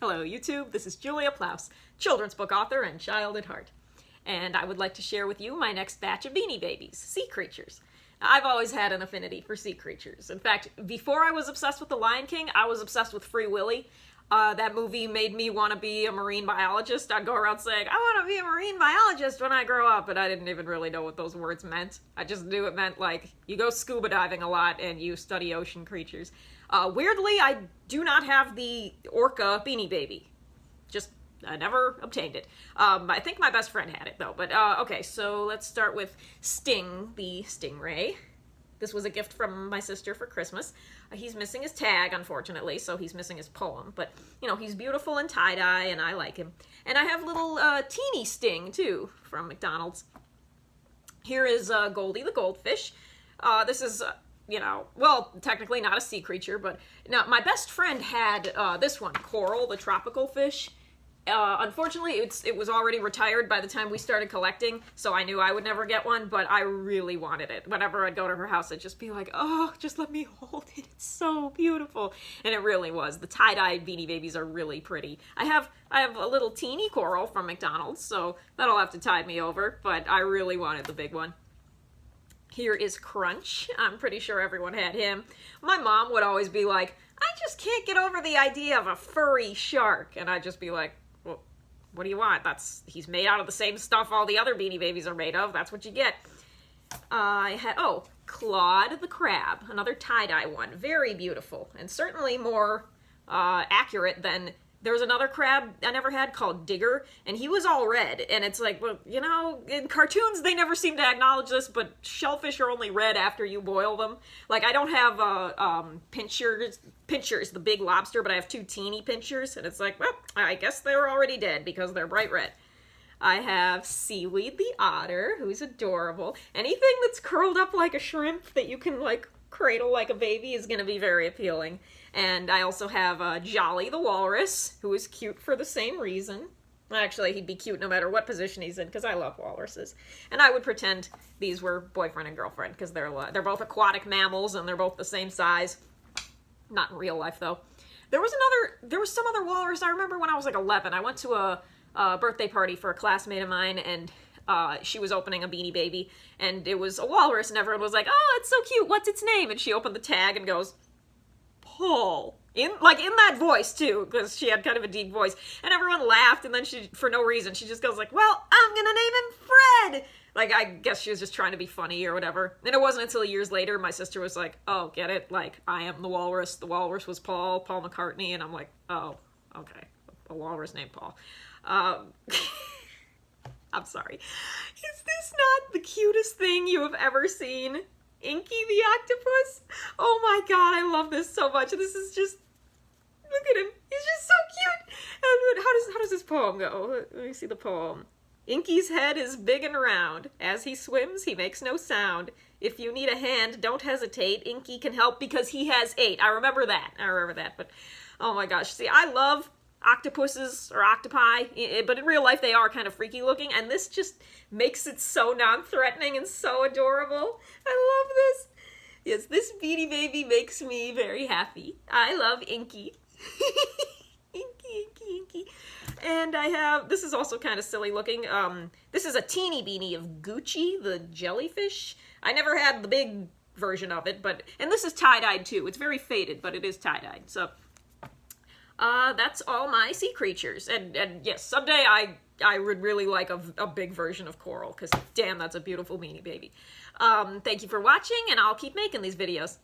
Hello YouTube, this is Julia Plous, children's book author and child at heart. And I would like to share with you my next batch of Beanie Babies, sea creatures. I've always had an affinity for sea creatures. In fact, before I was obsessed with The Lion King, I was obsessed with Free Willy. That movie made me want to be a marine biologist. I'd go around saying, I want to be a marine biologist when I grow up, but I didn't even really know what those words meant. I just knew it meant, like, you go scuba diving a lot and you study ocean creatures. Weirdly, I do not have the orca Beanie Baby. I never obtained it. I think my best friend had it, though. But, okay, so let's start with Sting, the stingray. This was a gift from my sister for Christmas. He's missing his tag, unfortunately, so he's missing his poem. But, you know, he's beautiful and tie-dye, and I like him. And I have little teeny Sting, too, from McDonald's. Here is Goldie the Goldfish. This is, you know, well, technically not a sea creature, but now my best friend had this one, Coral, the tropical fish. Unfortunately, it was already retired by the time we started collecting, so I knew I would never get one, but I really wanted it. Whenever I'd go to her house, I'd just be like, oh, just let me hold it. It's so beautiful. And it really was. The tie-dye Beanie Babies are really pretty. I have a little teeny Coral from McDonald's, so that'll have to tide me over, but I really wanted the big one. Here is Crunch. I'm pretty sure everyone had him. My mom would always be like, I just can't get over the idea of a furry shark. And I'd just be like, well, what do you want? He's made out of the same stuff all the other Beanie Babies are made of. That's what you get. Claude the Crab, another tie-dye one. Very beautiful, and certainly more accurate than... There was another crab I never had called Digger, and he was all red. And it's like, well, you know, in cartoons they never seem to acknowledge this, but shellfish are only red after you boil them. Like, I don't have pinchers, the big lobster, but I have two teeny pinchers, and it's like, well, I guess they're already dead because they're bright red. I have Seaweed the Otter, who's adorable. Anything that's curled up like a shrimp that you can, like, cradle like a baby is going to be very appealing. And I also have Jolly the Walrus, who is cute for the same reason. Actually, he'd be cute no matter what position he's in, because I love walruses. And I would pretend these were boyfriend and girlfriend, because they're both aquatic mammals, and they're both the same size. Not in real life, though. There was some other walrus. I remember when I was like 11, I went to a birthday party for a classmate of mine, and she was opening a Beanie Baby, and it was a walrus, and everyone was like, oh, it's so cute, what's its name? And she opened the tag and goes, Paul. In that voice, too, because she had kind of a deep voice. And everyone laughed, and then she, for no reason, she just goes like, well, I'm gonna name him Fred! Like, I guess she was just trying to be funny or whatever. And it wasn't until years later my sister was like, oh, get it? Like, I am the walrus was Paul McCartney, and I'm like, oh, okay. A walrus named Paul. I'm sorry. Is this not the cutest thing you have ever seen? Inky the octopus? Oh my god, I love this so much. This is just... Look at him. He's just so cute. And how does this poem go? Let me see the poem. Inky's head is big and round. As he swims, he makes no sound. If you need a hand, don't hesitate. Inky can help because he has 8. I remember that. But, oh my gosh. See, I love octopuses or octopi, but in real life they are kind of freaky looking, and this just makes it so non-threatening and so adorable. I love this. Yes, this Beanie Baby makes me very happy. I love Inky. Inky. And I have, this is also kind of silly looking, this is a teeny beanie of Gucci, the jellyfish. I never had the big version of it, and this is tie-dyed too. It's very faded, but it is tie-dyed, so... that's all my sea creatures. And yes, someday I would really like a big version of Coral, because damn, that's a beautiful Beanie Baby. Thank you for watching, and I'll keep making these videos.